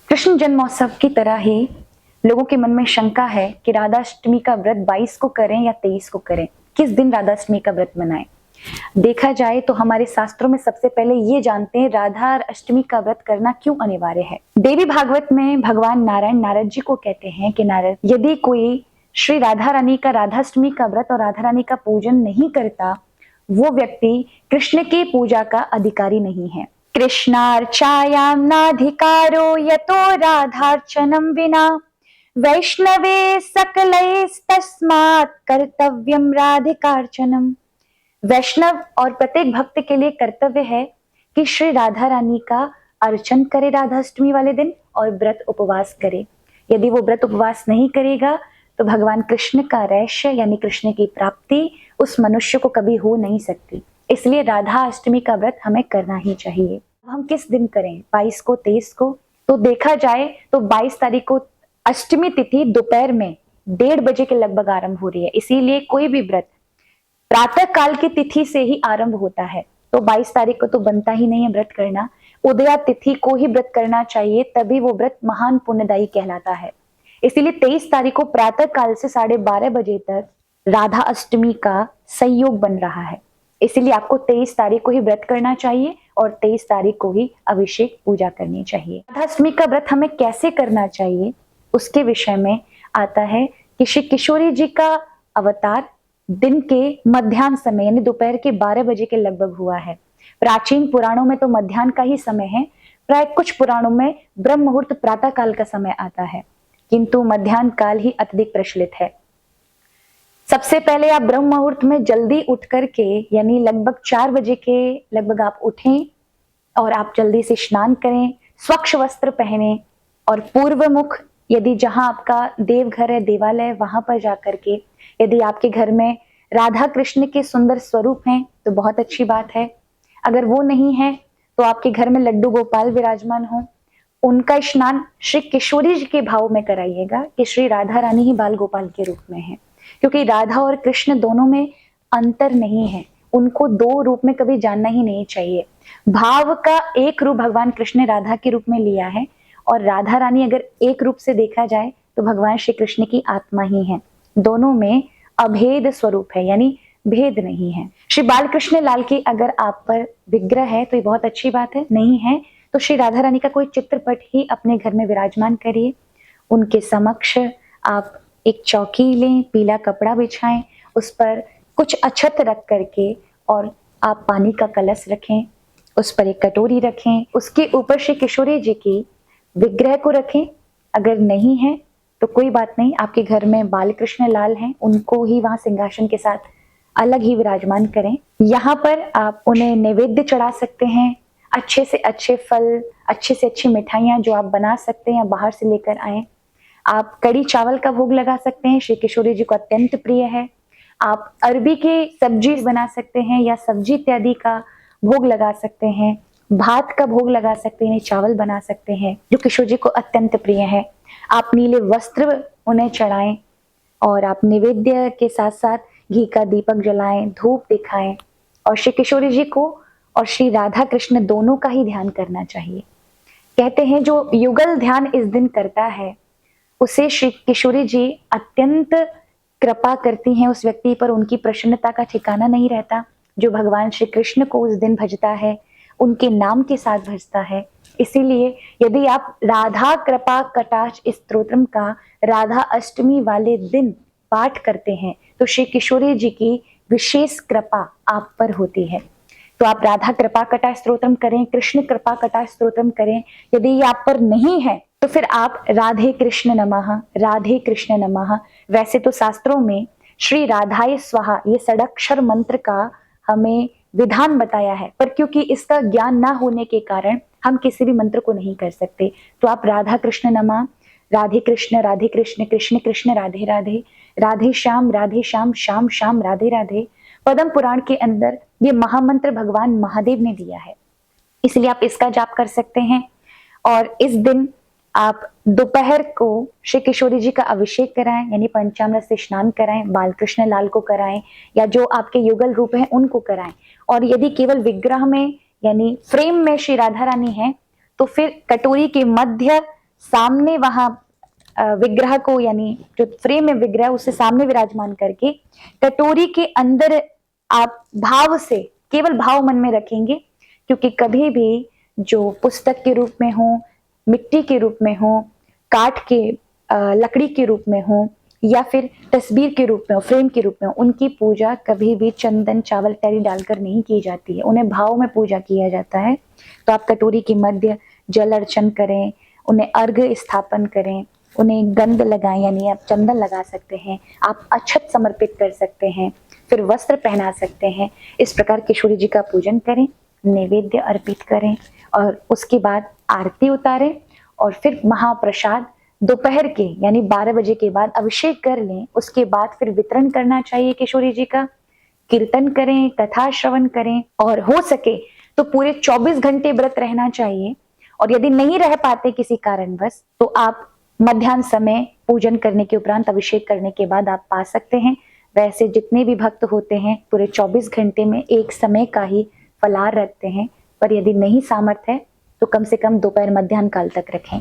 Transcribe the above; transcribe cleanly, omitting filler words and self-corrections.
कृष्ण जन्मोत्सव की तरह ही लोगों के मन में शंका है कि राधाष्टमी का व्रत 22 को करें या 23 को करें, किस दिन राधाष्टमी का व्रत मनाएं। देखा जाए तो हमारे शास्त्रों में सबसे पहले ये जानते हैं राधा अष्टमी का व्रत करना क्यों अनिवार्य है। देवी भागवत में भगवान नारायण नारद जी को कहते हैं कि नारद, यदि कोई श्री राधा रानी का राधाष्टमी का व्रत और राधा रानी का पूजन नहीं करता, वो व्यक्ति कृष्ण की पूजा का अधिकारी नहीं है। कृष्णार्चायां नाधिकारो यतो राधार्चनं विना वैष्णवे सकलैस्तस्मात् कर्तव्यम राधिकार्चनम। वैष्णव और प्रत्येक भक्त के लिए कर्तव्य है कि श्री राधा रानी का अर्चन करे राधाष्टमी वाले दिन और व्रत उपवास करे। यदि वो व्रत उपवास नहीं करेगा तो भगवान कृष्ण का रहस्य यानी कृष्ण की प्राप्ति उस मनुष्य को कभी हो नहीं सकती। इसलिए राधा अष्टमी का व्रत हमें करना ही चाहिए। हम किस दिन करें, 22 को 23 को? तो देखा जाए तो 22 तारीख को अष्टमी तिथि दोपहर में 1:30 बजे के लगभग आरंभ हो रही है। इसीलिए कोई भी व्रत प्रातः काल की तिथि से ही आरंभ होता है, तो 22 तारीख को तो बनता ही नहीं है व्रत करना। उदया तिथि को ही व्रत करना चाहिए, तभी वो व्रत महान पुण्यदायी कहलाता है। इसीलिए 23 तारीख को प्रातः काल से 12:30 बजे तक राधा अष्टमी का संयोग बन रहा है। इसीलिए आपको 23 तारीख को ही व्रत करना चाहिए और 23 तारीख को ही अभिषेक पूजा करनी चाहिए। राधा अष्टमी का व्रत हमें कैसे करना चाहिए उसके विषय में आता है कि श्री किशोरी जी का अवतार दिन के मध्याह्न समय यानी दोपहर के 12 बजे के लगभग हुआ है। प्राचीन पुराणों में तो मध्याह्न का ही समय है, प्राय कुछ पुराणों में ब्रह्म मुहूर्त प्रातः काल का समय आता है, किंतु मध्याह्न काल ही अत्यधिक प्रचलित है। सबसे पहले आप ब्रह्म मुहूर्त में जल्दी उठ करके यानी लगभग 4 बजे के लगभग आप उठें और आप जल्दी से स्नान करें, स्वच्छ वस्त्र पहने और पूर्व मुख, यदि जहां आपका देवघर है देवालय वहां पर जाकर के, यदि आपके घर में राधा कृष्ण के सुंदर स्वरूप हैं तो बहुत अच्छी बात है। अगर वो नहीं है तो आपके घर में लड्डू गोपाल विराजमान हो, उनका स्नान श्री किशोरी जी के भाव में कराइएगा कि श्री राधा रानी ही बाल गोपाल के रूप में है, क्योंकि राधा और कृष्ण दोनों में अंतर नहीं है, उनको दो रूप में कभी जानना ही नहीं चाहिए। भाव का एक रूप भगवान कृष्ण ने राधा के रूप में लिया है और राधा रानी अगर एक रूप से देखा जाए तो भगवान श्री कृष्ण की आत्मा ही है। दोनों में अभेद स्वरूप है यानी भेद नहीं है। श्री बालकृष्ण लाल की अगर आप पर विग्रह है तो ये बहुत अच्छी बात है, नहीं है तो श्री राधा रानी का कोई चित्रपट ही अपने घर में विराजमान करिए। उनके समक्ष आप एक चौकी लें, पीला कपड़ा बिछाएं, उस पर कुछ अक्षत रख करके और आप पानी का कलश रखें, उस पर एक कटोरी रखें, उसके ऊपर श्री किशोरी जी की विग्रह को रखें। अगर नहीं है तो कोई बात नहीं, आपके घर में बालकृष्ण लाल हैं, उनको ही वहां सिंहासन के साथ अलग ही विराजमान करें। यहाँ पर आप उन्हें नैवेद्य चढ़ा सकते हैं, अच्छे से अच्छे फल, अच्छे से अच्छी मिठाइयाँ जो आप बना सकते हैं बाहर से लेकर आए। आप कड़ी चावल का भोग लगा सकते हैं, श्री किशोरी जी को अत्यंत प्रिय है। आप अरबी की सब्जी बना सकते हैं या सब्जी इत्यादि का भोग लगा सकते हैं, भात का भोग लगा सकते हैं, चावल बना सकते हैं जो किशोर जी को अत्यंत प्रिय है। आप नीले वस्त्र उन्हें चढ़ाएं और आप निवेद्य के साथ साथ घी का दीपक जलाएं, धूप दिखाएं और श्री किशोरी जी को और श्री राधा कृष्ण दोनों का ही ध्यान करना चाहिए। कहते हैं जो युगल ध्यान इस दिन करता है उसे श्री किशोरी जी अत्यंत कृपा करती हैं उस व्यक्ति पर, उनकी प्रसन्नता का ठिकाना नहीं रहता। जो भगवान श्री कृष्ण को उस दिन भजता है, उनके नाम के साथ भजता है। इसीलिए यदि आप राधा कृपा कटाक्ष स्तोत्रम का राधा अष्टमी वाले दिन पाठ करते हैं तो श्री किशोरी जी की विशेष कृपा आप पर होती है। तो आप राधा कृपा कटाक्ष स्तोत्रम करें, कृष्ण कृपा कटाक्ष स्तोत्रम करें। यदि ये आप पर नहीं है तो फिर आप राधे कृष्ण नमः, राधे कृष्ण नमः। वैसे तो शास्त्रों में श्री राधाय स्वाहा ये षडाक्षर मंत्र का हमें विधान बताया है, पर क्योंकि इसका ज्ञान ना होने के कारण हम किसी भी मंत्र को नहीं कर सकते। तो आप राधा कृष्ण नमः, राधे कृष्ण कृष्ण कृष्ण राधे राधे, राधे श्याम श्याम श्याम राधे राधे। पद्म पुराण के अंदर ये महामंत्र भगवान महादेव ने दिया है, इसलिए आप इसका जाप कर सकते हैं। और इस दिन आप दोपहर को श्री किशोरी जी का अभिषेक कराएं यानी पंचामृत से स्नान कराएं, बालकृष्ण लाल को कराएं या जो आपके युगल रूप हैं उनको कराएं। और यदि केवल विग्रह में यानी फ्रेम में श्री राधा रानी है तो फिर कटोरी के मध्य सामने वहां विग्रह को, यानी जो फ्रेम में विग्रह उससे सामने विराजमान करके कटोरी के अंदर आप भाव से, केवल भाव मन में रखेंगे, क्योंकि कभी भी जो पुस्तक के रूप में हो, मिट्टी के रूप में हो, काठ के लकड़ी के रूप में हो, या फिर तस्वीर के रूप में हो, फ्रेम के रूप में हो, उनकी पूजा कभी भी चंदन चावल इत्यादि डालकर नहीं की जाती है, उन्हें भाव में पूजा किया जाता है। तो आप कटोरी के मध्य जल अर्चन करें, उन्हें अर्घ्य स्थापन करें, उन्हें गंध लगाएं, यानी आप चंदन लगा सकते हैं, आप अक्षत समर्पित कर सकते हैं, फिर वस्त्र पहना सकते हैं। इस प्रकार किशोरी जी का पूजन करें, नैवेद्य अर्पित करें और उसके बाद आरती उतारें और फिर महाप्रसाद दोपहर के यानी 12 बजे के बाद अभिषेक कर लें। उसके बाद फिर वितरण करना चाहिए किशोरी जी का। कीर्तन करें, कथा श्रवण करें और हो सके तो पूरे 24 घंटे व्रत रहना चाहिए। और यदि नहीं रह पाते किसी कारणवश तो आप मध्याह्न समय पूजन करने के उपरांत अभिषेक करने के बाद आप पा सकते हैं। वैसे जितने भी भक्त होते हैं पूरे 24 घंटे में एक समय का ही फलाहार रखते हैं, पर यदि नहीं सामर्थ्य है तो कम से कम दोपहर मध्याह्न काल तक रखें।